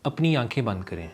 اپنی آنکھیں بند کریں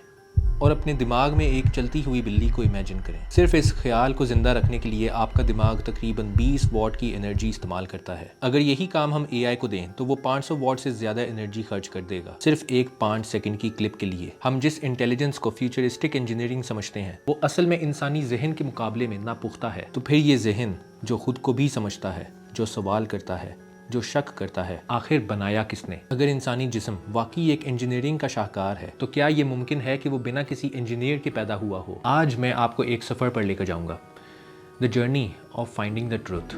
اور اپنے دماغ میں ایک چلتی ہوئی بلی کو امیجن کریں۔ صرف اس خیال کو زندہ رکھنے کے لیے آپ کا دماغ تقریباً 20 واٹ کی انرجی استعمال کرتا ہے۔ اگر یہی کام ہم اے آئی کو دیں تو وہ 500 واٹ سے زیادہ انرجی خرچ کر دے گا، صرف ایک 5 سیکنڈ کی کلپ کے لیے۔ ہم جس انٹیلیجنس کو فیوچرسٹک انجینئرنگ سمجھتے ہیں وہ اصل میں انسانی ذہن کے مقابلے میں ناپختہ ہے۔ تو پھر یہ ذہن جو خود کو بھی سمجھتا ہے، جو سوال کرتا ہے، جو شک کرتا ہے، آخر بنایا کس نے؟ اگر انسانی جسم واقعی ایک انجینئرنگ کا شاہکار ہے تو کیا یہ ممکن ہے کہ وہ بنا کسی انجینئر کے پیدا ہوا ہو؟ آج میں آپ کو ایک سفر پر لے کر جاؤں گا، The Journey of Finding the Truth۔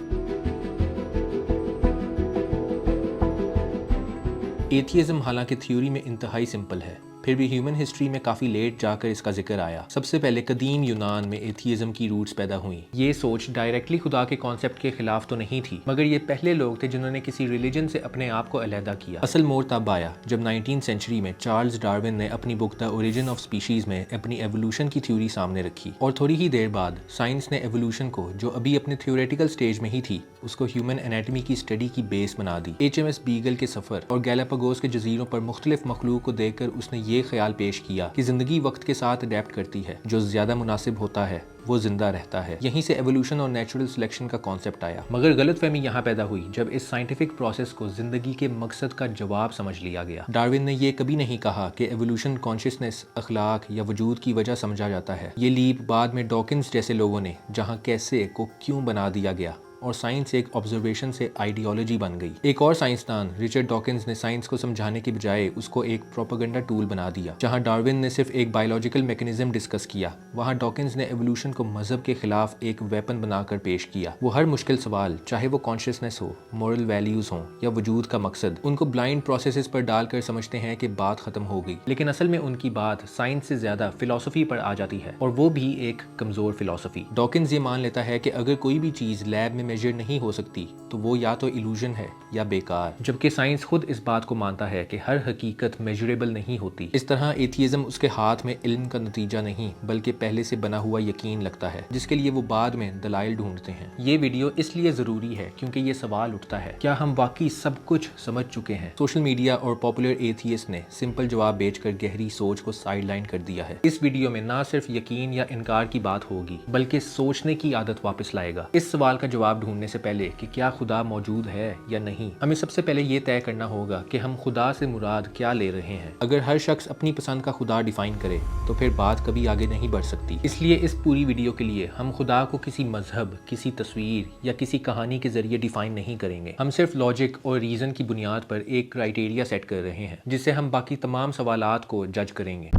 Atheism حالانکہ تھیوری میں انتہائی سمپل ہے، پھر بھی ہیومن ہسٹری میں کافی لیٹ جا کر اس کا ذکر آیا۔ سب سے پہلے قدیم یونان میں ایتھیزم کی روٹس پیدا ہوئیں۔ یہ سوچ ڈائریکٹلی خدا کے کانسیپٹ کے خلاف تو نہیں تھی، مگر یہ پہلے لوگ تھے جنہوں نے کسی ریلیجن سے اپنے آپ کو علیحدہ کیا۔ اصل موڑ تب آیا جب 19 سینچری میں چارلز ڈارون نے اپنی بک دی اوریجن آف اسپیشیز میں اپنی ایوولوشن کی تھیوری سامنے رکھی، اور تھوڑی ہی دیر بعد سائنس نے ایوولوشن کو، جو ابھی اپنے تھیوریٹیکل سٹیج میں ہی تھی، اس کو ہیومن انیٹمی کی اسٹڈی کی بیس بنا دی۔ HMS بیگل کے سفر اور گیلاپاگوس کے جزیروں پر مختلف مخلوق کو دیکھ کر اس نے یہ خیال پیش کیا کہ زندگی وقت کے ساتھ اڈیپٹ کرتی ہے، جو زیادہ مناسب ہوتا ہے وہ زندہ رہتا ہے۔ یہیں سے ایوولوشن اور نیچرل سلیکشن کا کانسیپٹ آیا، مگر غلط فہمی یہاں پیدا ہوئی جب اس سائنٹیفک پروسیس کو زندگی کے مقصد کا جواب سمجھ لیا گیا۔ ڈارون نے یہ کبھی نہیں کہا کہ ایوولوشن کانشیسنس، اخلاق یا وجود کی وجہ سمجھا جاتا ہے۔ یہ لیپ بعد میں ڈاکنز جیسے لوگوں نے، جہاں کیسے کو کیوں بنا دیا گیا، اور سائنس ایک آبزرویشن سے آئیڈیالوجی بن گئی۔ ایک اور سائنسدان رچرڈ ڈاکنز نے سائنس کو سمجھانے کے بجائے اس کو ایک پروپیگنڈا ٹول بنا دیا۔ جہاں ڈارون نے صرف ایک بایولوجیکل میکینزم ڈسکس کیا، وہاں ڈاکنز نے ایوولوشن کو مذہب کے خلاف ایک ویپن بنا کر پیش کیا۔ وہ ہر مشکل سوال، چاہے وہ کانشیسنس ہو، مورل ویلیوز ہوں یا وجود کا مقصد، ان کو بلائنڈ پروسیسز پر ڈال کر سمجھتے ہیں کہ بات ختم ہو گئی، لیکن اصل میں ان کی بات سائنس سے زیادہ فلسفی پر آ جاتی ہے، اور وہ بھی ایک کمزور فلسفی۔ ڈاکنز یہ مان لیتا ہے کہ اگر کوئی بھی چیز لیب میں میجر نہیں ہو سکتی تو وہ یا تو ایلوژن ہے یا بیکار، جبکہ سائنس خود اس بات کو مانتا ہے کہ ہر حقیقت میجریبل نہیں ہوتی۔ اس طرح ایتھیزم اس کے ہاتھ میں علم کا نتیجہ نہیں بلکہ پہلے سے بنا ہوا یقین لگتا ہے، جس کے لیے وہ بعد میں دلائل ڈھونڈتے ہیں۔ یہ ویڈیو اس لیے ضروری ہے کیونکہ یہ سوال اٹھتا ہے، کیا ہم واقعی سب کچھ سمجھ چکے ہیں؟ سوشل میڈیا اور پاپولر ایتھیسٹ نے سمپل جواب بیچ کر گہری سوچ کو سائیڈ لائن کر دیا ہے۔ اس ویڈیو میں نہ صرف یقین یا انکار کی بات ہوگی بلکہ سوچنے کی عادت واپس لائے گا۔ اس سوال کا جواب ڈھونڈنے سے پہلے کہ کیا خدا موجود ہے یا نہیں، ہمیں سب سے پہلے یہ طے کرنا ہوگا کہ ہم خدا سے مراد کیا لے رہے ہیں۔ اگر ہر شخص اپنی پسند کا خدا ڈیفائن کرے تو پھر بات کبھی آگے نہیں بڑھ سکتی۔ اس لیے اس پوری ویڈیو کے لیے ہم خدا کو کسی مذہب، کسی تصویر یا کسی کہانی کے ذریعے ڈیفائن نہیں کریں گے۔ ہم صرف لاجک اور ریزن کی بنیاد پر ایک کرائیٹیریا سیٹ کر رہے ہیں جس سے ہم باقی تمام سوالات کو جج کریں گے۔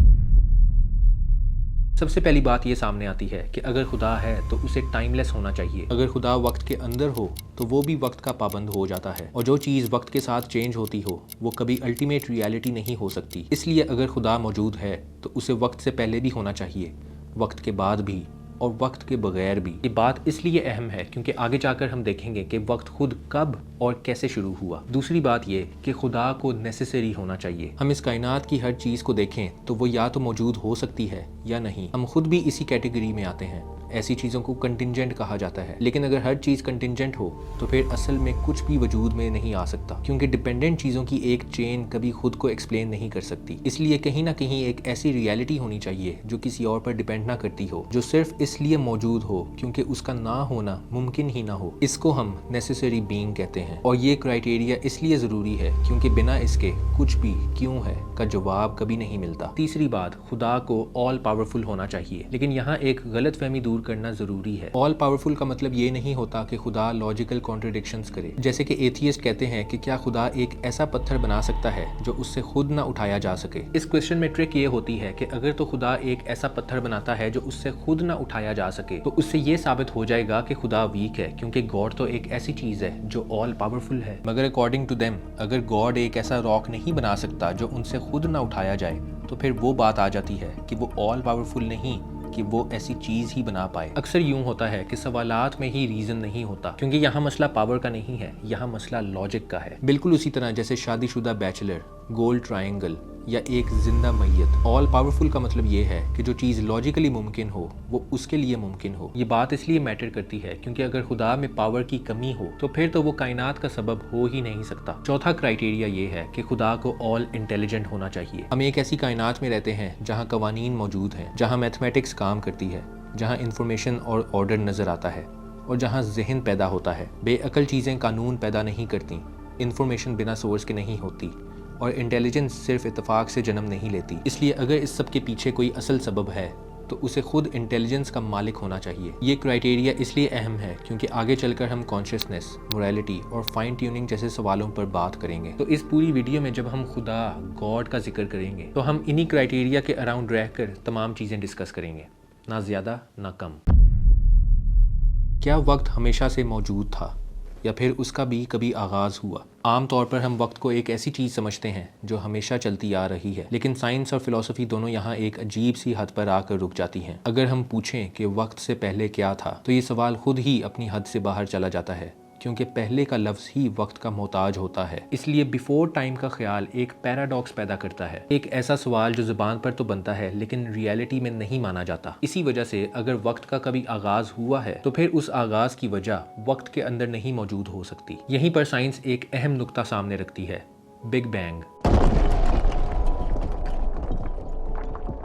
سب سے پہلی بات یہ سامنے آتی ہے کہ اگر خدا ہے تو اسے ٹائم لیس ہونا چاہیے۔ اگر خدا وقت کے اندر ہو تو وہ بھی وقت کا پابند ہو جاتا ہے، اور جو چیز وقت کے ساتھ چینج ہوتی ہو وہ کبھی الٹیمیٹ ریالٹی نہیں ہو سکتی۔ اس لیے اگر خدا موجود ہے تو اسے وقت سے پہلے بھی ہونا چاہیے، وقت کے بعد بھی، اور وقت کے بغیر بھی۔ یہ بات اس لیے اہم ہے کیونکہ آگے جا کر ہم دیکھیں گے کہ وقت خود کب اور کیسے شروع ہوا۔ دوسری بات یہ کہ خدا کو نیسیسری ہونا چاہیے۔ ہم اس کائنات کی ہر چیز کو دیکھیں تو وہ یا تو موجود ہو سکتی ہے یا نہیں۔ ہم خود بھی اسی کیٹیگری میں آتے ہیں۔ ایسی چیزوں کو کنٹینجنٹ کہا جاتا ہے، لیکن اگر ہر چیز کنٹینجنٹ ہو تو پھر اصل میں کچھ بھی وجود میں نہیں آ سکتا، کیونکہ ڈیپینڈنٹ چیزوں کی ایک چین کبھی خود کو ایکسپلین نہیں کر سکتی۔ اس لیے کہیں نہ کہیں ایک ایسی ریالٹی ہونی چاہیے جو کسی اور پر ڈیپینڈ نہ کرتی ہو، جو صرف اس لیے موجود ہو کیونکہ اس کا نہ ہونا ممکن ہی نہ ہو۔ اس کو ہم نیسیسری بینگ کہتے ہیں، اور یہ کرائیٹیریا اس لیے ضروری ہے کیونکہ بنا اس کے کچھ بھی کیوں ہے کا جواب کبھی نہیں ملتا۔ تیسری بات، خدا کو آل پاورفل ہونا چاہیے، لیکن یہاں ایک غلط فہمی دور کرنا ضروری ہے۔ آل پاورفل کا مطلب یہ نہیں ہوتا کہ خدا لاجیکل کانٹرڈکشنز کرے، جیسے کہ ایتھیسٹ کہتے ہیں کہ کیا خدا ایک ایسا پتھر بنا سکتا ہے جو اس سے خود نہ اٹھایا جا سکے۔ اس کویسچن میں ٹرک یہ ہوتی ہے کہ اگر تو خدا ایک ایسا پتھر بناتا ہے جو اس سے خود نہ اٹھایا جا سکے تو اس سے یہ ثابت ہو جائے گا کہ خدا ویک ہے، کیونکہ گاڈ تو ایک ایسی چیز ہے جو آل پاورفل ہے۔ مگر اکارڈنگ ٹو دیم، اگر گاڈ ایک ایسا راک نہیں بنا سکتا جو ان سے خود نہ اٹھایا جائے تو پھر وہ بات آ جاتی ہے کہ وہ آل پاورفل نہیں کہ وہ ایسی چیز ہی بنا پائے۔ اکثر یوں ہوتا ہے کہ سوالات میں ہی ریزن نہیں ہوتا، کیونکہ یہاں مسئلہ پاور کا نہیں ہے، یہاں مسئلہ لاجک کا ہے۔ بالکل اسی طرح جیسے شادی شدہ بیچلر गोल ट्रायंगल या एक जिंदा मैयत। ऑल पावरफुल का मतलब ये है कि जो चीज़ लॉजिकली मुमकिन हो वो उसके लिए मुमकिन हो। ये बात इसलिए मैटर करती है क्योंकि अगर खुदा में पावर की कमी हो तो फिर तो वो कायनात का सबब हो ही नहीं सकता। चौथा क्राइटेरिया ये है कि खुदा को ऑल इंटेलिजेंट होना चाहिए। हम एक ऐसी कायनात में रहते हैं जहाँ कवानीन मौजूद हैं, जहाँ मैथमेटिक्स काम करती है, जहाँ इंफॉर्मेशन और ऑर्डर नज़र आता है और जहाँ जहन पैदा होता है। बेअकल चीज़ें कानून पैदा नहीं करती, इंफॉर्मेशन बिना सोर्स के नहीं होती और इंटेलिजेंस सिर्फ इत्तेफाक से जन्म नहीं लेती। इसलिए अगर इस सब के पीछे कोई असल सबब है तो उसे खुद इंटेलिजेंस का मालिक होना चाहिए। ये क्राइटेरिया इसलिए अहम है क्योंकि आगे चलकर हम कॉन्शियसनेस, मोरालिटी और फाइन ट्यूनिंग जैसे सवालों पर बात करेंगे। तो इस पूरी वीडियो में जब हम खुदा, गॉड का जिक्र करेंगे तो हम इन्हीं क्राइटेरिया के अराउंड रहकर तमाम चीज़ें डिस्कस करेंगे, ना ज़्यादा ना कम। क्या वक्त हमेशा से मौजूद था या फिर उसका भी कभी आगाज़ हुआ? आम तौर पर हम वक्त को एक ऐसी चीज़ समझते हैं जो हमेशा चलती आ रही है, लेकिन साइंस और फिलॉसफी दोनों यहाँ एक अजीब सी हद पर आकर रुक जाती हैं। अगर हम पूछें कि वक्त से पहले क्या था तो ये सवाल खुद ही अपनी हद से बाहर चला जाता है, क्योंकि पहले का लफ्ज़ ही वक्त का मोहताज होता है। इसलिए बिफोर टाइम का ख्याल एक पैराडॉक्स पैदा करता है, एक ऐसा सवाल जो ज़ुबान पर तो बनता है लेकिन रियलिटी में नहीं माना जाता। इसी वजह से अगर वक्त का कभी आगाज़ हुआ है तो फिर उस आगाज़ की वजह वक्त के अंदर नहीं मौजूद हो सकती। यहीं पर साइंस एक अहम नुक्ता सामने रखती है, बिग बैंग।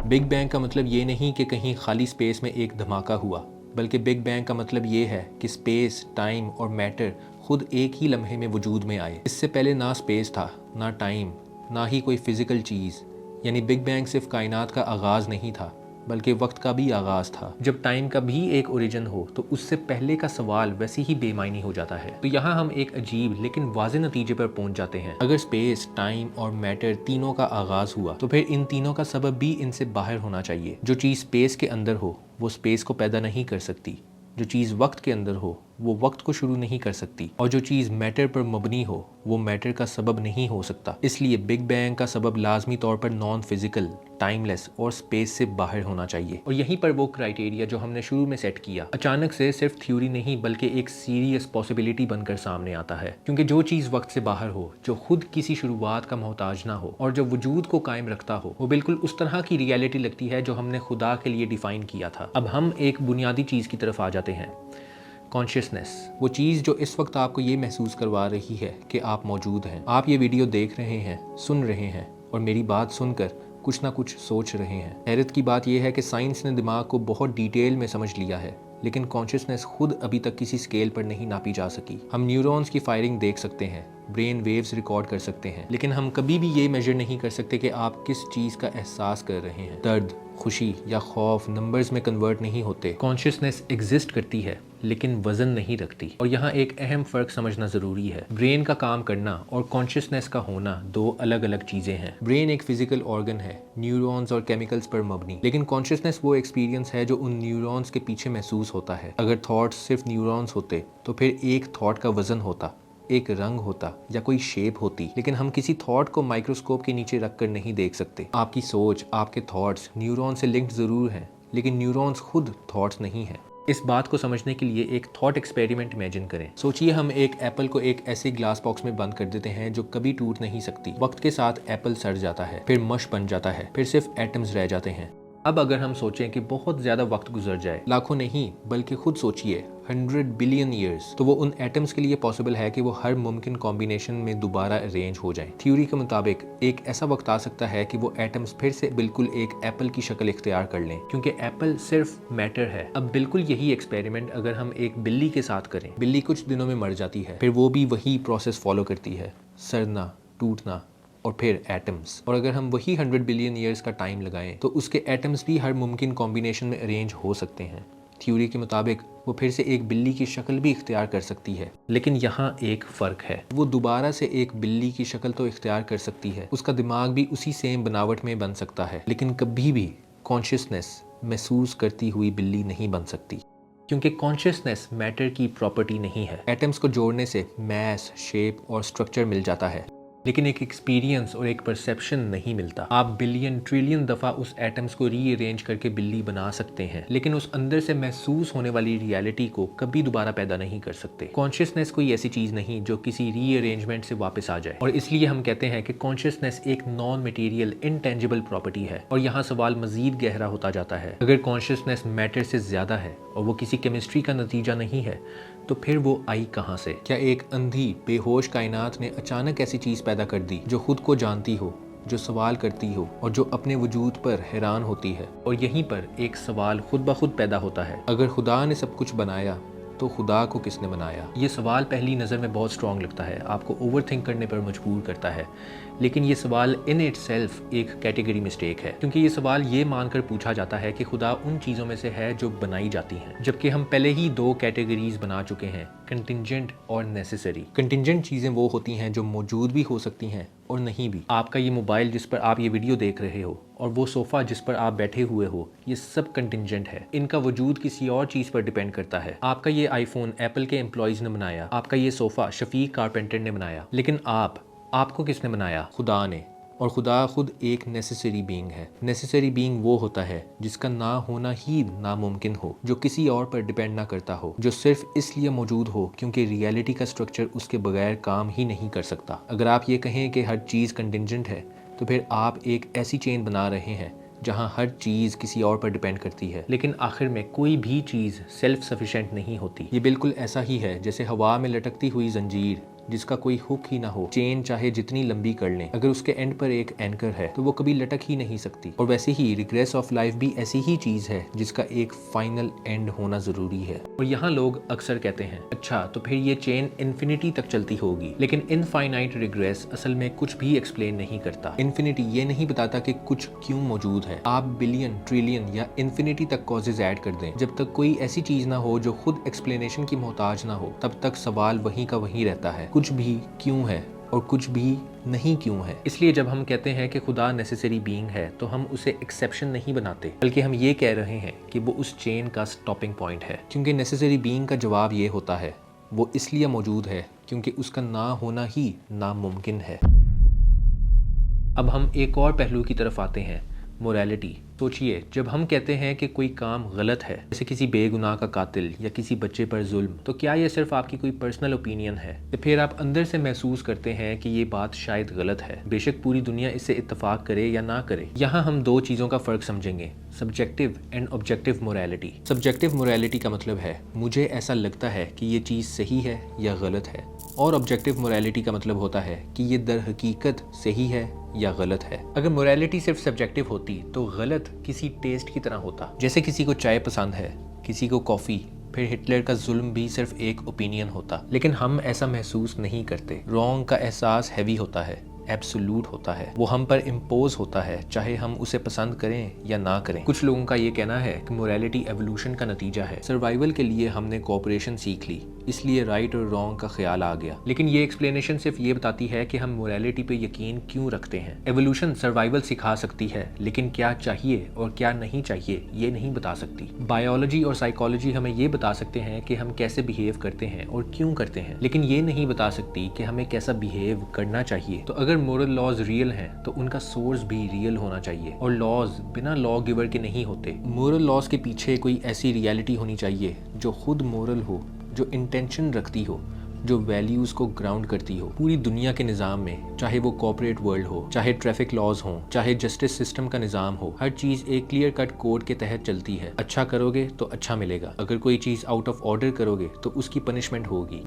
बिग बैंग का मतलब ये नहीं कि कहीं खाली स्पेस में एक धमाका हुआ, बल्कि बिग बैंग का मतलब ये है कि स्पेस, टाइम और मैटर खुद एक ही लम्हे में वजूद में आए। इससे पहले ना स्पेस था, ना टाइम, ना ही कोई फिजिकल चीज़। यानी बिग बैंग सिर्फ कायनात का आगाज़ नहीं था बल्कि वक्त का भी आगाज़ था। जब टाइम का भी एक ओरिजिन हो तो उससे पहले का सवाल वैसे ही बेमायनी हो जाता है। तो यहाँ हम एक अजीब लेकिन वाज़े नतीजे पर पहुँच जाते हैं। अगर स्पेस, टाइम और मैटर तीनों का आगाज़ हुआ तो फिर इन तीनों का सबब भी इनसे बाहर होना चाहिए। जो चीज़ स्पेस के अंदर हो वो स्पेस को पैदा नहीं कर सकती, जो चीज़ वक्त के अंदर हो वो वक्त को शुरू नहीं कर सकती, और जो चीज़ मैटर पर मबनी हो वो मैटर का सबब नहीं हो सकता। इसलिए बिग बैंग का सबब लाजमी तौर पर नॉन फिजिकल, टाइमलेस और स्पेस से बाहर होना चाहिए। और यहीं पर वो क्राइटेरिया जो हमने शुरू में सेट किया अचानक से सिर्फ थ्योरी नहीं बल्कि एक सीरियस पॉसिबिलिटी बनकर सामने आता है। क्योंकि जो चीज़ वक्त से बाहर हो, जो खुद किसी शुरुआत का मोहताज ना हो और जो वजूद को कायम रखता हो, वो बिल्कुल उस तरह की रियलिटी लगती है जो हमने खुदा के लिए डिफाइन किया था। अब हम एक बुनियादी चीज़ की तरफ आ जाते हैं, कॉन्शियसनेस। वो चीज़ जो इस वक्त आपको ये महसूस करवा रही है कि आप मौजूद हैं। आप ये वीडियो देख रहे हैं, सुन रहे हैं और मेरी बात सुनकर कुछ ना कुछ सोच रहे हैं। हैरत की बात यह है कि साइंस ने दिमाग को बहुत डिटेल में समझ लिया है, लेकिन कॉन्शियसनेस खुद अभी तक किसी स्केल पर नहीं नापी जा सकी। हम न्यूरॉन्स की फायरिंग देख सकते हैं, ब्रेन वेव्स रिकॉर्ड कर सकते हैं, लेकिन हम कभी भी ये मेजर नहीं कर सकते कि आप किस चीज़ का एहसास कर रहे हैं। दर्द, खुशी या खौफ नंबर्स में कन्वर्ट नहीं होते। कॉन्शियसनेस एग्जिस्ट करती है लेकिन वजन नहीं रखती। और यहाँ एक अहम फ़र्क समझना ज़रूरी है। ब्रेन का काम करना और कॉन्शियसनेस का होना दो अलग अलग चीज़ें हैं। ब्रेन एक फिजिकल ऑर्गन है, न्यूरॉन्स और केमिकल्स पर मबनी, लेकिन कॉन्शियसनेस वो एक्सपीरियंस है जो उन न्यूरॉन्स के पीछे महसूस होता है। अगर थॉट्स सिर्फ न्यूरॉन्स होते तो फिर एक थॉट का वजन होता, एक रंग होता या कोई शेप होती, लेकिन हम किसी थॉट को माइक्रोस्कोप के नीचे रखकर नहीं देख सकते। आपकी सोच, आपके थॉट्स न्यूरॉन से लिंक्ड ज़रूर हैं, लेकिन न्यूरॉन्स खुद थॉट्स नहीं हैं। इस बात को समझने के लिए एक थॉट एक्सपेरिमेंट इमेजिन करें। सोचिए हम एक एप्पल को एक ऐसे ग्लास बॉक्स में बंद कर देते हैं जो कभी टूट नहीं सकती। वक्त के साथ एप्पल सड़ जाता है, फिर मश बन जाता है, फिर सिर्फ एटम्स रह जाते हैं। अब अगर हम सोचें कि बहुत ज़्यादा वक्त गुजर जाए, लाखों नहीं बल्कि खुद सोचिए 100 बिलियन ईयर्स, तो वो उन एटम्स के लिए पॉसिबल है कि वो हर मुमकिन कॉम्बिनेशन में दोबारा अरेंज हो जाएं। थ्योरी के मुताबिक एक ऐसा वक्त आ सकता है कि वो एटम्स फिर से बिल्कुल एक एप्पल की शक्ल इख्तियार कर लें, क्योंकि एप्पल सिर्फ मैटर है। अब बिल्कुल यही एक्सपेरिमेंट अगर हम एक बिल्ली के साथ करें, बिल्ली कुछ दिनों में मर जाती है, फिर वो भी वही प्रोसेस फॉलो करती है, सड़ना, टूटना और फिर एटम्स। और अगर हम वही 100 बिलियन ईयर्स का टाइम लगाएं तो उसके एटम्स भी हर मुमकिन कॉम्बिनेशन में अरेंज हो सकते हैं। थ्योरी के मुताबिक वो फिर से एक बिल्ली की शक्ल भी इख्तियार कर सकती है, लेकिन यहाँ एक फ़र्क है, वो दोबारा से एक बिल्ली की शक्ल तो इख्तियार कर सकती है, उसका दिमाग भी उसी सेम बनावट में बन सकता है, लेकिन कभी भी कॉन्शियसनेस महसूस करती हुई बिल्ली नहीं बन सकती, क्योंकि कॉन्शियसनेस मैटर की प्रॉपर्टी नहीं है। एटम्स को जोड़ने से मैस, शेप और स्ट्रक्चर मिल जाता है, लेकिन एक एक्सपीरियंस और एक परसेप्शन नहीं मिलता। आप बिलियन ट्रिलियन दफ़ा उस एटम्स को रीअरेंज करके बिल्ली बना सकते हैं, लेकिन उस अंदर से महसूस होने वाली रियलिटी को कभी दोबारा पैदा नहीं कर सकते। कॉन्शियसनेस कोई ऐसी चीज़ नहीं जो किसी रीअरेंजमेंट से वापस आ जाए, और इसलिए हम कहते हैं कि कॉन्शियसनेस एक नॉन मटेरियल इनटेंजिबल प्रॉपर्टी है। और यहाँ सवाल मजीद गहरा होता जाता है, अगर कॉन्शियसनेस मैटर से ज़्यादा है और वो किसी केमिस्ट्री का नतीजा नहीं है, तो फिर वो आई कहाँ से? क्या एक अंधी बेहोश कायनात ने अचानक ऐसी चीज़ पैदा कर दी जो खुद को जानती हो, जो सवाल करती हो और जो अपने वजूद पर हैरान होती है? और यहीं पर एक सवाल खुद ब खुद पैदा होता है, अगर खुदा ने सब कुछ बनाया तो खुदा को किसने बनाया? ये सवाल पहली नज़र में बहुत स्ट्रॉन्ग लगता है, आपको ओवर थिंक करने पर मजबूर करता है, लेकिन ये सवाल इन इटसेल्फ एक कैटेगरी मिस्टेक है, क्योंकि ये सवाल ये मानकर पूछा जाता है कि खुदा उन चीज़ों में से है जो बनाई जाती हैं, जबकि हम पहले ही दो कैटेगरीज बना चुके हैं, कंटिंजेंट और नेसेसरी। कंटिंजेंट चीज़ें वो होती हैं जो मौजूद भी हो सकती हैं और नहीं भी। आपका ये मोबाइल जिस पर आप ये वीडियो देख रहे हो और वो सोफ़ा जिस पर आप बैठे हुए हो, ये सब कंटिंजेंट है। इनका वजूद किसी और चीज़ पर डिपेंड करता है। आपका ये आईफोन एप्पल के एम्प्लॉयज़ ने बनाया, आपका ये सोफ़ा शफीक कारपेंटर ने बनाया, लेकिन आपको किसने बनाया? खुदा ने। और खुदा खुद एक नेसेसरी बीइंग है। नेसेसरी बीइंग वो होता है जिसका ना होना ही नामुमकिन हो, जो किसी और पर डिपेंड ना करता हो, जो सिर्फ इसलिए मौजूद हो क्योंकि रियलिटी का स्ट्रक्चर उसके बगैर काम ही नहीं कर सकता। अगर आप ये कहें कि हर चीज़ कंटिंजेंट है, तो फिर आप एक ऐसी चेन बना रहे हैं जहाँ हर चीज़ किसी और पर डिपेंड करती है, लेकिन आखिर में कोई भी चीज़ सेल्फ सफिशेंट नहीं होती। ये बिल्कुल ऐसा ही है जैसे हवा में लटकती हुई जंजीर जिसका कोई हुक ही ना हो। चेन चाहे जितनी लंबी कर लें, अगर उसके एंड पर एक एंकर है तो वो कभी लटक ही नहीं सकती। और वैसे ही रिग्रेस ऑफ लाइफ भी ऐसी ही चीज़ है जिसका एक फाइनल एंड होना ज़रूरी है। और यहाँ लोग अक्सर कहते हैं, अच्छा तो फिर ये चेन इन्फिनिटी तक चलती होगी, लेकिन इनफाइनाइट रिग्रेस असल में कुछ भी एक्सप्लेन नहीं करता। इन्फिनिटी ये नहीं बताता कि कुछ क्यों मौजूद है। आप बिलियन ट्रिलियन या इन्फिनिटी तक कॉजेज ऐड कर दें, जब तक कोई ऐसी चीज़ ना हो जो खुद एक्सप्लेनेशन की मोहताज ना हो, तब तक सवाल वहीं का वहीं रहता है, कुछ भी क्यों है और कुछ भी नहीं क्यों है। इसलिए जब हम कहते हैं कि खुदा नेसेसरी बीइंग है, तो हम उसे एक्सेप्शन नहीं बनाते, बल्कि हम ये कह रहे हैं कि वो उस चेन का स्टॉपिंग पॉइंट है। क्योंकि नेसेसरी बीइंग का जवाब ये होता है, वो इसलिए मौजूद है क्योंकि उसका ना होना ही नामुमकिन है। अब हम एक और पहलू की तरफ आते हैं, मोरालिटी। सोचिए, जब हम कहते हैं कि कोई काम गलत है, जैसे किसी बेगुनाह का कातिल या किसी बच्चे पर जुल्म, तो क्या ये सिर्फ आपकी कोई पर्सनल ओपिनियन है, या फिर आप अंदर से महसूस करते हैं कि ये बात शायद गलत है, बेशक पूरी दुनिया इससे इत्तेफाक करे या ना करे? यहाँ हम दो चीज़ों का फ़र्क समझेंगे, subjective and objective morality. Subjective morality का मतलब है मुझे ऐसा लगता है कि ये चीज़ सही है या गलत है, और ऑब्जेक्टिव मोरालिटी का मतलब होता है कि ये दर हकीकत सही है या गलत है। अगर मोरालिटी सिर्फ सब्जेक्टिव होती तो गलत किसी टेस्ट की तरह होता। जैसे किसी को चाय पसंद है, किसी को कॉफ़ी, फिर हिटलर का जुल्म भी सिर्फ एक ओपिनियन होता। लेकिन हम ऐसा महसूस नहीं करते। रॉन्ग का एहसास हैवी होता है, एब्सोल्यूट होता है, वो हम पर इम्पोज होता है, चाहे हम उसे पसंद करें या ना करें। कुछ लोगों का ये कहना है कि मोरालिटी एवोल्यूशन का नतीजा है। सर्वाइवल के लिए हमने कोऑपरेशन सीख ली, इसलिए राइट और रॉन्ग का ख्याल आ गया। लेकिन ये एक्सप्लेनेशन सिर्फ ये बताती है कि हम मोरालिटी पे यकीन क्यों रखते हैं। एवोल्यूशन सर्वाइवल सिखा सकती है, लेकिन क्या चाहिए और क्या नहीं चाहिए ये नहीं बता सकती। बायोलॉजी और साइकोलॉजी हमें ये बता सकते हैं कि हम कैसे बिहेव करते हैं और क्यों करते हैं, लेकिन ये नहीं बता सकती कि हमें कैसा बिहेव करना चाहिए। तो अगर मोरल लॉज रियल हैं, तो उनका सोर्स भी रियल होना चाहिए, और लॉज बिना लॉ गिवर के नहीं होते। मोरल लॉज के पीछे कोई ऐसी रियलिटी होनी चाहिए जो खुद मोरल हो, जो इंटेंशन रखती हो, जो वैल्यूज़ को ग्राउंड करती हो। पूरी दुनिया के निज़ाम में, चाहे वो कॉर्पोरेट वर्ल्ड हो, चाहे ट्रैफिक लॉज हो, चाहे जस्टिस सिस्टम का निज़ाम हो, हर चीज़ एक क्लियर कट कोड के तहत चलती है। अच्छा करोगे तो अच्छा मिलेगा, अगर कोई चीज़ आउट ऑफ ऑर्डर करोगे तो उसकी पनिशमेंट होगी।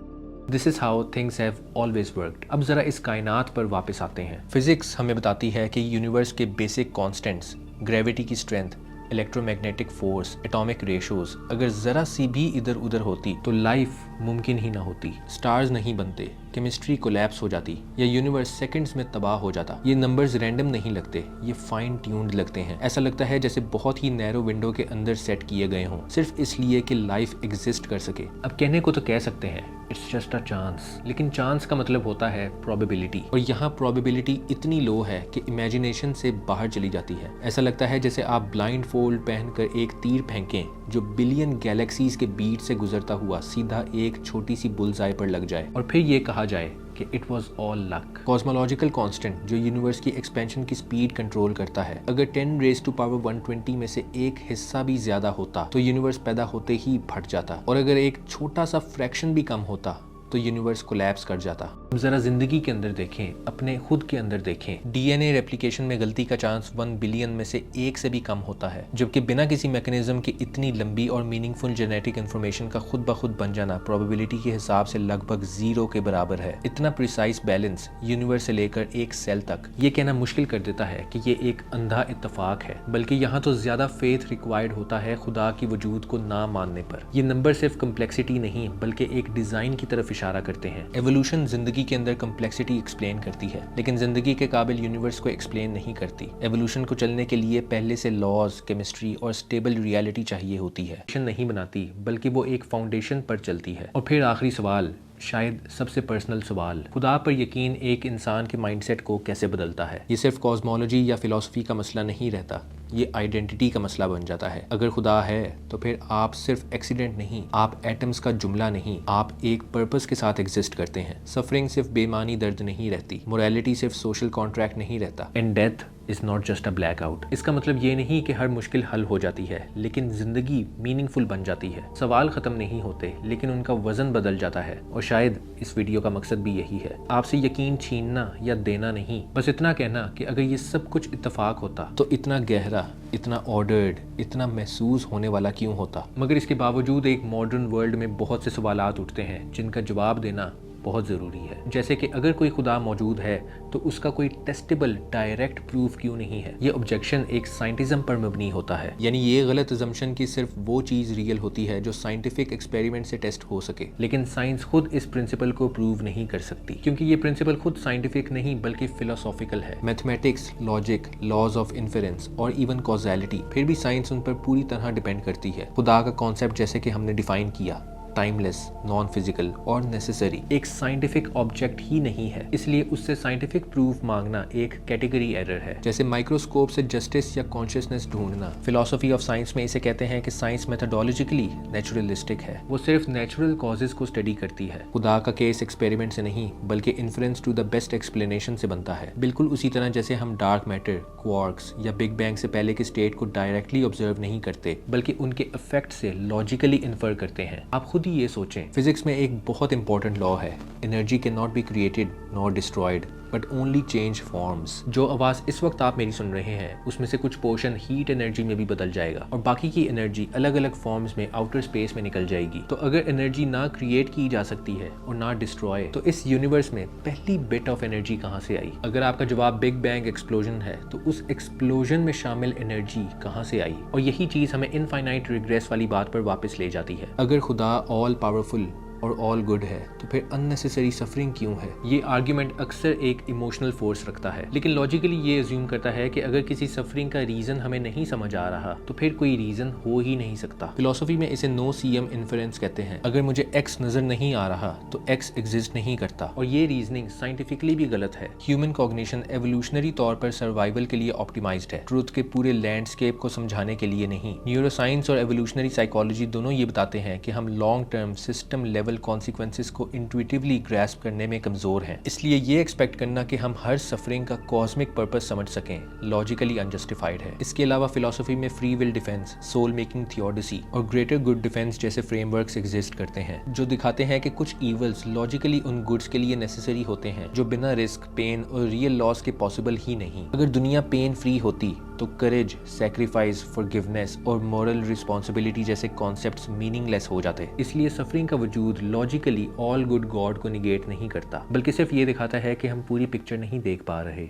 This is how things have always worked. अब ज़रा इस कायनात पर वापस आते हैं। फिज़िक्स हमें बताती है कि यूनिवर्स के बेसिक कॉन्स्टेंट्स, ग्रेविटी की strength, electromagnetic force, atomic ratios अगर ज़रा सी भी इधर उधर होती तो लाइफ मुमकिन ही ना होती। स्टार्स नहीं बनते, केमिस्ट्री कोलैप्स हो जाती, या यूनिवर्स सेकंड्स में तबाह हो जाता। ये नंबर्स रैंडम नहीं लगते, ये फाइन ट्यून्ड लगते हैं। ऐसा लगता है जैसे बहुत ही नैरो विंडो के अंदर सेट किए गए हों, सिर्फ इसलिए कि लाइफ एग्जिस्ट कर सके। अब कहने को तो कह सकते हैं इट्स जस्ट अ चांस, लेकिन चांस का मतलब होता है प्रोबेबिलिटी, और यहाँ प्रोबेबिलिटी इतनी लो है कि इमेजिनेशन से बाहर चली जाती है। ऐसा लगता है जैसे आप ब्लाइंड फोल्ड पहनकर एक तीर फेंकें जो बिलियन गैलेक्सीज के बीच से गुजरता हुआ सीधा एक छोटी सी बुलजाई पर लग जाए, और फिर ये कहा कहा जाए कि it was all luck. Cosmological constant जो यूनिवर्स की एक्सपेंशन की स्पीड कंट्रोल करता है, अगर 10⁻120 में से एक हिस्सा भी ज्यादा होता तो यूनिवर्स पैदा होते ही फट जाता, और अगर एक छोटा सा फ्रैक्शन भी कम होता तो यूनिवर्स कोलैप्स कर जाता। अब जरा जिंदगी के अंदर देखें, अपने खुद के अंदर देखें। डीएनए रेप्लिकेशन में गलती का चांस 1 बिलियन में से एक से भी कम होता है, जबकि बिना किसी मैकेनिज्म के इतनी लंबी और मीनिंगफुल जेनेटिक इन्फॉर्मेशन का खुद ब खुद बन जाना प्रोबेबिलिटी के हिसाब से लगभग 0 के बराबर है। इतना प्रिसाइज बैलेंस यूनिवर्स से लेकर एक सेल तक, ये कहना मुश्किल कर देता है कि ये एक अंधा इत्तेफाक है, बल्कि यहाँ तो ज्यादा फेथ रिक्वायर्ड होता है खुदा की वजूद को ना मानने पर। ये नंबर सिर्फ कम्प्लेक्सिटी नहीं बल्कि एक डिजाइन की तरफ इशारा करते हैं। एवोल्यूशन जिंदगी के अंदर कम्प्लेक्सिटी एक्सप्लेन करती है, लेकिन जिंदगी के काबिल यूनिवर्स को एक्सप्लेन नहीं करती। एवोल्यूशन को चलने के लिए पहले से लॉज, केमिस्ट्री और स्टेबल रियलिटी चाहिए होती है। नहीं बनाती, बल्कि वो एक फाउंडेशन पर चलती है। और फिर आखिरी सवाल, शायद सबसे पर्सनल सवाल, खुदा पर यकीन एक इंसान के माइंडसेट को कैसे बदलता है? ये सिर्फ कॉस्मोलॉजी या फिलॉसफी का मसला नहीं रहता, ये आइडेंटिटी का मसला बन जाता है। अगर खुदा है तो फिर आप सिर्फ एक्सीडेंट नहीं, आप एटम्स का जुमला नहीं, आप एक पर्पस के साथ एग्जिस्ट करते हैं। सफरिंग सिर्फ बेमानी दर्द नहीं रहती, मोरालिटी सिर्फ सोशल कॉन्ट्रैक्ट नहीं रहता, and death is not just a black out. इसका मतलब ये नहीं कि हर मुश्किल हल हो जाती है, लेकिन जिंदगी मीनिंगफुल बन जाती है। सवाल खत्म नहीं होते, लेकिन उनका वजन बदल जाता है। और शायद इस वीडियो का मकसद भी यही है, आपसे यकीन छीनना या देना नहीं, बस इतना कहना कि अगर ये सब कुछ इत्तेफाक होता तो इतना गहरा, इतना ऑर्डर्ड, इतना महसूस होने वाला क्यों होता? मगर इसके बावजूद एक मॉडर्न वर्ल्ड में बहुत से सवालात उठते हैं जिनका जवाब देना बहुत ज़रूरी है। जैसे कि अगर कोई खुदा मौजूद है तो उसका कोई टेस्टेबल डायरेक्ट प्रूफ क्यों नहीं है? ये ऑब्जेक्शन एक साइंटिज्म पर मबनी होता है, यानी ये गलत अजम्पशन कि सिर्फ वो चीज़ रियल होती है जो साइंटिफिक एक्सपेरिमेंट से टेस्ट हो सके। लेकिन साइंस खुद इस प्रिंसिपल को प्रूव नहीं कर सकती, क्योंकि ये प्रिंसिपल खुद साइंटिफिक नहीं बल्कि फिलोसॉफिकल है। Mathematics, logic, laws of inference और इवन कॉजैलिटी, फिर भी साइंस उन पर पूरी तरह डिपेंड करती है। खुदा का कॉन्सेप्ट जैसे कि हमने डिफाइन किया, टाइमलेस, नॉन फिजिकल और नेसेसरी, एक साइंटिफिक ऑब्जेक्ट ही नहीं है, इसलिए उससे साइंटिफिक प्रूफ मांगना एक कैटेगरी एरर है। जैसे माइक्रोस्कोप से जस्टिस या कॉन्शियसनेस ढूंढना। फिलॉसफी ऑफ साइंस में इसे कहते हैं कि साइंस मेथोडोलॉजिकली नेचुरलिस्टिक है, वो सिर्फ नेचुरल कॉजेज को स्टडी करती है। खुदा का केस एक्सपेरिमेंट से नहीं बल्कि inference to the best explanation से बनता है। बिल्कुल उसी तरह जैसे हम डार्क मैटर, क्वार्क्स या बिग बैंग से पहले के स्टेट को डायरेक्टली ऑब्जर्व नहीं करते बल्कि उनके इफेक्ट से लॉजिकली इन्फर करते हैं। आप खुद ही ये सोचें, फिजिक्स में एक बहुत इंपॉर्टेंट लॉ है, energy can not be created nor destroyed but only change forms. जो आवाज़ इस वक्त आप मेरी सुन रहे हैं उसमें से कुछ पोर्शन हीट एनर्जी में भी बदल जाएगा और बाकी की एनर्जी अलग अलग फॉर्म्स में आउटर स्पेस में निकल जाएगी। तो अगर एनर्जी ना क्रिएट की जा सकती है और ना डिस्ट्रॉय, तो इस यूनिवर्स में पहली बिट ऑफ एनर्जी कहाँ से आई? अगर आपका जवाब बिग बैंग एक्सप्लोजन है तो उस एक्सप्लोजन में शामिल एनर्जी कहाँ से आई? और यही चीज़ हमें इनफाइनाइट रिग्रेस वाली बात पर वापस ले जाती है। अगर खुदा ऑल पावरफुल और ऑल गुड है तो फिर अननेसेसरी सफरिंग क्यों है? ये आर्ग्यूमेंट अक्सर एक इमोशनल फोर्स रखता है, लेकिन लॉजिकली ये अज्यूम करता है कि अगर किसी सफरिंग का रीजन हमें नहीं समझ आ रहा तो फिर कोई रीजन हो ही नहीं सकता। फिलोसफी में इसे नो सीएम इन्फरेंस कहते हैं। अगर मुझे एक्स नजर नहीं आ रहा तो एक्स एग्जिस्ट नहीं करता, और ये रीजनिंग साइंटिफिकली भी गलत है। ह्यूमन कॉग्निशन एवोल्यूशनरी तौर पर सर्वाइवल के लिए ऑप्टिमाइज्ड है, ट्रूथ के पूरे लैंडस्केप को समझाने के लिए नहीं। न्यूरोसाइंस और एवोल्यूशनरी साइकोलॉजी दोनों ये बताते हैं कि हम long term system level consequences को इंट्यूटिवली ग्रैस्प करने में कमजोर हैं। इसलिए ये एक्सपेक्ट करना कि हम हर सफरिंग का कॉस्मिक पर्पस समझ सकें लॉजिकली अनजस्टिफाइड है। इसके अलावा फिलोसफी में free will defence, soul making theodicy और ग्रेटर गुड डिफेंस जैसे फ्रेमवर्क्स एग्जिस्ट करते हैं जो दिखाते हैं कि कुछ इवल्स लॉजिकली उन गुड्स के लिए नेसेसरी होते हैं जो बिना रिस्क, पेन और रियल लॉस के पॉसिबल ही नहीं। अगर दुनिया पेन फ्री होती तो करेज, सैक्रिफाइस, फॉरगिवनेस और मॉरल रिस्पॉन्सिबिलिटी जैसे कॉन्सेप्ट्स मीनिंगलेस हो जाते। इसलिए सफरिंग का वजूद लॉजिकली ऑल गुड गॉड को निगेट नहीं करता, बल्कि सिर्फ ये दिखाता है कि हम पूरी पिक्चर नहीं देख पा रहे।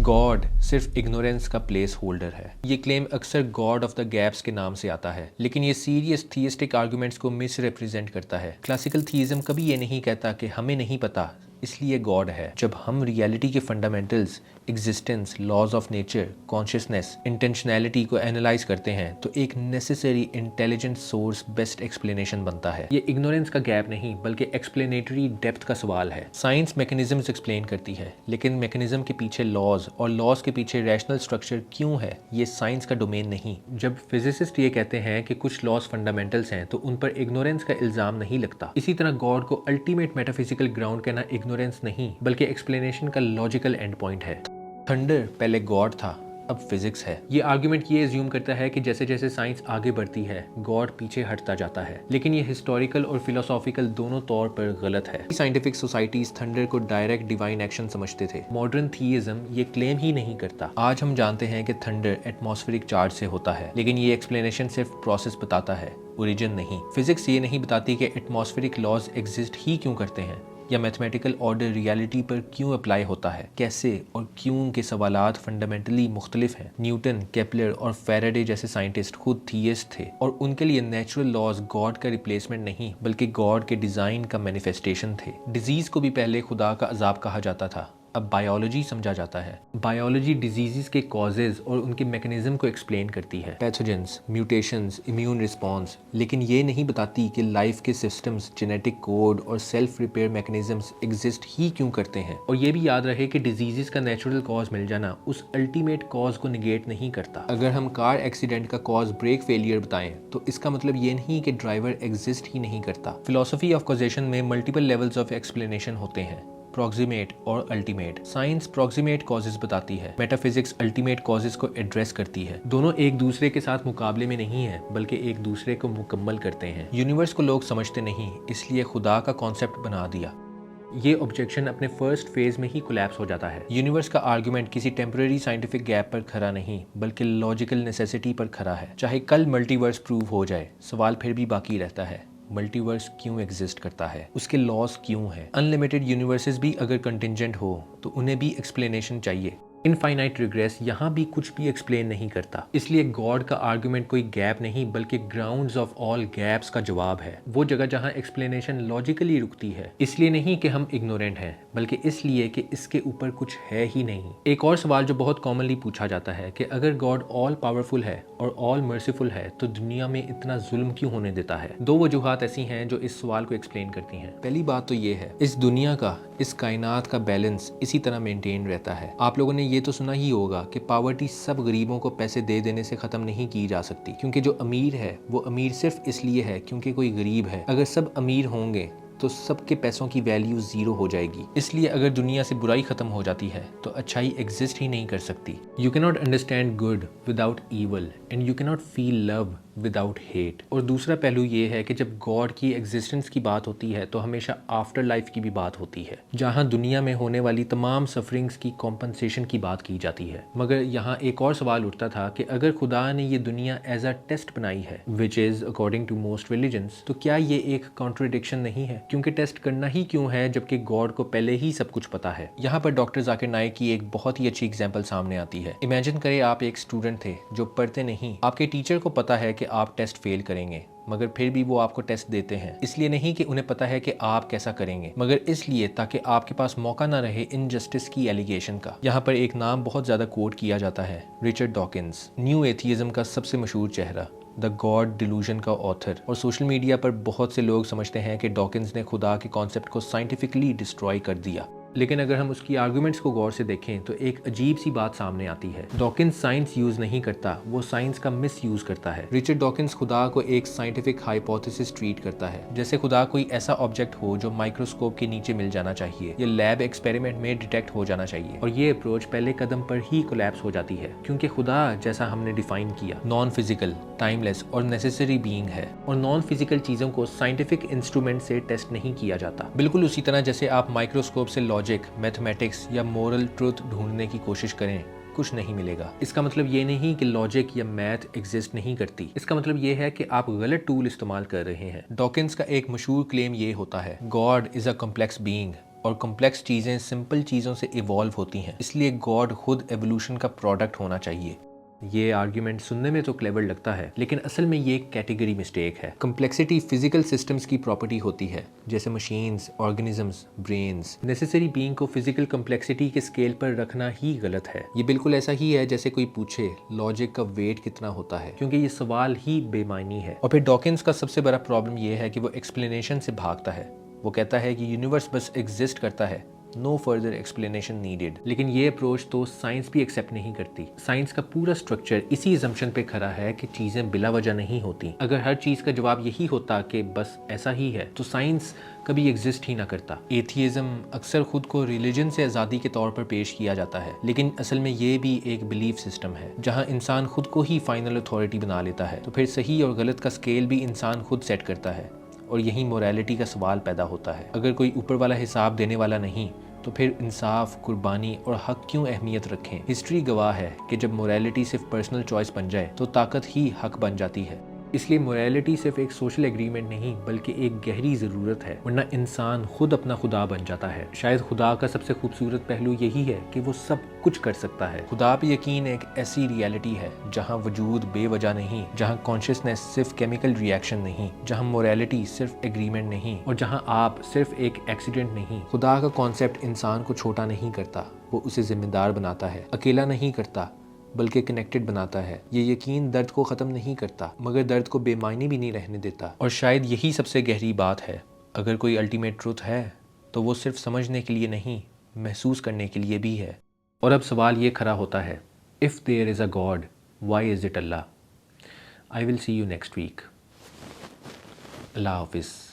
गॉड सिर्फ इग्नोरेंस का प्लेस होल्डर है। ये क्लेम अक्सर गॉड ऑफ द गैप्स के नाम से आता है, लेकिन ये सीरियस थियस्टिक आर्गुमेंट्स को मिस रिप्रेजेंट करता है। क्लासिकल थीइज्म कभी ये नहीं कहता कि हमें नहीं पता, اس لیے گاڈ ہے. جب ہم ریالٹی کے fundamentals, existence, laws of nature, consciousness, intentionality کو اینالائز کرتے ہیں تو ایک necessary intelligent source best explanation بنتا ہے. یہ اگنورینس کا گیپ نہیں بلکہ ایکسپلینیٹری ڈیپتھ کا سوال ہے. سائنس میکینزمز ایکسپلین کرتی ہے لیکن میکینزم کے پیچھے لاز اور لاز کے پیچھے ریشنل اسٹرکچر کیوں ہے یہ سائنس کا ڈومین نہیں. جب فزسسٹ یہ کہتے ہیں کہ کچھ لاز فنڈامنٹلز ہیں تو ان پر اگنورینس کا الزام نہیں لگتا. اسی طرح گاڈ کو الٹیمیٹ میٹافزیکل گراؤنڈ کہنا اگنورینس نہیں بلکہ ایکسپلینیشن کا لاجیکل اینڈ پوائنٹ ہے. تھنڈر پہلے گاڈ تھا اب فزکس ہے. یہ آرگومنٹ یہ ایزیوم کرتا ہے کہ جیسے جیسے سائنس آگے بڑھتی ہے گاڈ پیچھے ہٹتا جاتا ہے لیکن یہ ہسٹوریکل اور فلسافیکل دونوں طور پر غلط ہے. سائنٹیفک سوسائٹیز تھنڈر کو ڈائریکٹ ڈیوائن ایکشن سمجھتے تھے. ماڈرن تھیئزم یہ کلیم ہی نہیں کرتا. آج ہم جانتے ہیں کہ تھنڈر ایٹماسفیرک چارج سے ہوتا ہے لیکن یہ ایکسپلینیشن صرف پروسیس بتاتا ہے، اوریجن نہیں. فزکس یہ نہیں بتاتی کہ ایٹماسفیرک لاز ایگزسٹ ہی کیوں کرتے ہیں یا میتھمیٹیکل آرڈر ریالٹی پر کیوں اپلائی ہوتا ہے. کیسے اور کیوں کے سوالات فنڈامنٹلی مختلف ہیں. نیوٹن، کیپلر اور فیراڈے جیسے سائنٹسٹ خود تھیئسٹ تھے اور ان کے لیے نیچرل لاز گاڈ کا ریپلیسمنٹ نہیں بلکہ گاڈ کے ڈیزائن کا مینیفیسٹیشن تھے. ڈیزیز کو بھی پہلے خدا کا عذاب کہا جاتا تھا، اب بایولوجی سمجھا جاتا ہے. بایولوجی ڈیزیزز کے کازز اور ان کے میکینزم کو ایکسپلین کرتی ہے، پیتھوجنز، میوٹیشنز، امیون رسپانس، لیکن یہ نہیں بتاتی کہ لائف کے سسٹمز، جینیٹک کوڈ اور سیلف ریپیئر میکینزمز ایگزسٹ ہی کیوں کرتے ہیں. اور یہ بھی یاد رہے کہ ڈیزیزز کا نیچرل کاز مل جانا اس الٹیمیٹ کاز کو نگیٹ نہیں کرتا. اگر ہم کار ایکسیڈنٹ کا کاز بریک فیلئر بتائیں تو اس کا مطلب یہ نہیں کہ ڈرائیور ایگزسٹ ہی نہیں کرتا. فلسفی آف کازیشن میں ملٹیپل لیولز آف ایکسپلینیشن ہوتے ہیں، پروگزیمیٹ اور الٹیمیٹ. سائنس پروگزیمیٹ کازز بتاتی ہے، میٹا فزکس الٹیمیٹ کازز کو ایڈریس کرتی ہے. دونوں ایک دوسرے کے ساتھ مقابلے میں نہیں ہیں بلکہ ایک دوسرے کو مکمل کرتے ہیں. یونیورس کو لوگ سمجھتے نہیں اس لیے خدا کا کانسیپٹ بنا دیا. یہ آبجیکشن اپنے فرسٹ فیز میں ہی کولیپس ہو جاتا ہے. یونیورس کا آرگومنٹ کسی ٹیمپرری سائنٹیفک گیپ پر کھڑا نہیں بلکہ لاجیکل نیسیسٹی پر کھڑا ہے. چاہے کل ملٹی ورس پروو ہو جائے سوال پھر بھی باقی رہتا ہے، ملٹی ورس کیوں ایگزسٹ کرتا ہے، اس کے لاس کیوں ہیں. انلیمیٹڈ یونیورسز بھی اگر کنٹینجنٹ ہو تو انہیں بھی ایکسپلینیشن چاہیے. انفائنائٹ ریگریس یہاں بھی کچھ بھی ایکسپلین نہیں کرتا. اس لیے گاڈ کا آرگومنٹ کوئی گیپ نہیں بلکہ گراؤنڈز آف آل گیپس کا جواب ہے، وہ جگہ جہاں ایکسپلینیشن لاجیکلی رکتی ہے. اس لیے نہیں کہ ہم اگنورینٹ ہیں بلکہ اس لیے کہ اس کے اوپر کچھ ہے ہی نہیں. ایک اور سوال جو بہت کامنلی پوچھا جاتا ہے کہ اگر گاڈ آل پاورفل ہے اور آل مرسیفل ہے تو دنیا میں اتنا ظلم کیوں ہونے دیتا ہے. دو وجوہات ایسی ہیں جو اس سوال کو ایکسپلین کرتی ہیں. پہلی بات تو یہ ہے اس دنیا کا، اس کائنات کا بیلنس اسی طرح مینٹین رہتا ہے. آپ لوگوں نے یہ تو سنا ہی ہوگا کہ پاورٹی سب غریبوں کو پیسے دے دینے سے ختم نہیں کی جا سکتی، کیونکہ جو امیر ہے وہ امیر صرف اس لیے ہے کیونکہ کوئی غریب ہے. اگر سب امیر ہوں گے تو سب کے پیسوں کی ویلیو زیرو ہو جائے گی. اس لیے اگر دنیا سے برائی ختم ہو جاتی ہے تو اچھائی ایگزسٹ ہی نہیں کر سکتی. You can not understand good without evil and you can not feel love without hate. اور دوسرا پہلو یہ ہے کہ جب گاڈ کی ایگزسٹنس کی بات ہوتی ہے تو ہمیشہ آفٹر لائف کی بھی بات ہوتی ہے، جہاں دنیا میں ہونے والی تمام سفرنگز کی کمپنسیشن کی بات کی جاتی ہے. مگر یہاں ایک اور سوال اٹھتا تھا کہ اگر خدا نے یہ دنیا ایز اے ٹیسٹ بنائی ہے which is according to most religions تو کیا یہ ایک کانٹرڈکشن نہیں ہے؟ کیونکہ ٹیسٹ کرنا ہی کیوں ہے جبکہ گاڈ کو پہلے ہی سب کچھ پتا ہے. یہاں پر ڈاکٹر ذاکر نائک کی ایک بہت ہی اچھی اگزامپل سامنے آتی ہے. امیجن کریں آپ ایک اسٹوڈنٹ تھے جو پڑھتے نہیں، آپ کے ٹیچر کو پتا ہے کہ آپ ٹیسٹ فیل کریں گے مگر پھر بھی وہ آپ کو ٹیسٹ دیتے ہیں. اس لیے نہیں کہ انہیں پتا ہے کہ آپ کیسا کریں گے مگر اس لیے تاکہ آپ کے پاس موقع نہ رہے انجسٹس کی ایلیگیشن کا. یہاں پر ایک نام بہت زیادہ کوٹ کیا جاتا ہے، رچرڈ ڈاکنز، نیو ایتھیزم کا سب سے مشہور چہرہ، دا گاڈ ڈیلوژن کا آتھر. اور سوشل میڈیا پر بہت سے لوگ سمجھتے ہیں کہ ڈاکنز نے خدا کے کانسیپٹ کو سائنٹیفکلی ڈسٹروائے کر دیا. لیکن اگر ہم اس کی آرگومنٹس کو غور سے دیکھیں تو ایک عجیب سی بات سامنے آتی ہے. ڈاکنز سائنس یوز نہیں کرتا، وہ سائنس کا مس یوز کرتا ہے. رچرڈ ڈاکنز خدا کو ایک سائنٹیفک ہائپوتھیسس ٹریٹ کرتا ہے، جیسے خدا کوئی ایسا آبجیکٹ ہو جو مائکروسکوپ کے نیچے مل جانا چاہیے یا لیب ایکسپیریمنٹ میں ڈیٹیکٹ ہو جانا چاہیے. اور یہ اپروچ پہلے قدم پر ہی کولیپس ہو جاتی ہے کیونکہ خدا جیسا ہم نے ڈیفائن کیا نان فزیکل، ٹائم لیس اور نیسیسری بینگ ہے، اور نان فزیکل چیزوں کو سائنٹیفک انسٹرومنٹ سے ٹیسٹ نہیں کیا جاتا. بالکل اسی طرح جیسے آپ مائکروسکوپ سے لاجک، میتھمیٹکس یا مورل ٹروتھ ڈھونڈنے کی کوشش کریں، کچھ نہیں ملے گا. اس کا مطلب یہ نہیں کہ لاجک یا میتھ ایگزسٹ نہیں کرتی، اس کا مطلب یہ ہے کہ آپ غلط ٹول استعمال کر رہے ہیں. ڈاکنز کا ایک مشہور کلیم یہ ہوتا ہے، God is a complex being, اور کمپلیکس چیزیں سمپل چیزوں سے ایوالو ہوتی ہیں، اس لیے گاڈ خود ایوولوشن کا پروڈکٹ ہونا چاہیے. یہ آرگیومنٹ سننے میں تو کلیور لگتا ہے، لیکن اصل میں یہ ایک کیٹیگری مسٹیک ہے۔ کمپلیکسٹی فزیکل سسٹمز کی پراپرٹی ہوتی ہے، جیسے machines, organisms, brains. Necessary being کو فزیکل کمپلیکسٹی کے اسکیل پر رکھنا ہی غلط ہے۔ یہ بالکل ایسا ہی ہے جیسے کوئی پوچھے لاجک کا ویٹ کتنا ہوتا ہے، کیونکہ یہ سوال ہی بے معنی ہے۔ اور پھر ڈاکنز کا سب سے بڑا پرابلم یہ ہے کہ وہ ایکسپلینیشن سے بھاگتا ہے۔ وہ کہتا ہے کہ یونیورس بس ایگزسٹ کرتا ہے، نو فردر ایکسپلینیشن نیڈیڈ۔ لیکن یہ اپروچ تو سائنس بھی ایکسیپٹ نہیں کرتی۔ سائنس کا پورا سٹرکچر اسی اسمپشن پہ کھڑا ہے کہ چیزیں بلا وجہ نہیں ہوتی۔ اگر ہر چیز کا جواب یہی ہوتا کہ بس ایسا ہی ہے تو سائنس کبھی ایگزسٹ ہی نہ کرتا۔ ایتھیزم اکثر خود کو ریلیجن سے آزادی کے طور پر پیش کیا جاتا ہے، لیکن اصل میں یہ بھی ایک بلیف سسٹم ہے جہاں انسان خود کو ہی فائنل اتھارٹی بنا لیتا ہے۔ تو پھر صحیح اور غلط کا اسکیل بھی انسان خود سیٹ کرتا ہے، اور یہی موریلٹی کا سوال پیدا ہوتا ہے۔ اگر کوئی اوپر والا حساب دینے والا نہیں تو پھر انصاف، قربانی اور حق کیوں اہمیت رکھیں؟ ہسٹری گواہ ہے کہ جب موریلٹی صرف پرسنل چوائس بن جائے تو طاقت ہی حق بن جاتی ہے۔ اس لیے موریلٹی صرف ایک سوشل ایگریمنٹ نہیں بلکہ ایک گہری ضرورت ہے، ورنہ انسان خود اپنا خدا بن جاتا ہے۔ شاید خدا کا سب سے خوبصورت پہلو یہی ہے کہ وہ سب کچھ کر سکتا ہے۔ خدا پہ یقین ایک ایسی ریالٹی ہے جہاں وجود بے وجہ نہیں، جہاں کانشیسنس صرف کیمیکل ریئیکشن نہیں، جہاں موریلٹی صرف ایگریمنٹ نہیں، اور جہاں آپ صرف ایک ایکسیڈنٹ نہیں۔ خدا کا کانسیپٹ انسان کو چھوٹا نہیں کرتا، وہ اسے ذمہ دار بناتا ہے، اکیلا نہیں کرتا بلکہ کنیکٹڈ بناتا ہے۔ یہ یقین درد کو ختم نہیں کرتا مگر درد کو بے معنی بھی نہیں رہنے دیتا۔ اور شاید یہی سب سے گہری بات ہے، اگر کوئی الٹیمیٹ ٹروتھ ہے تو وہ صرف سمجھنے کے لیے نہیں، محسوس کرنے کے لیے بھی ہے۔ اور اب سوال یہ کھڑا ہوتا ہے، if there is a God, why is it Allah? I will see you next week. اللہ حافظ۔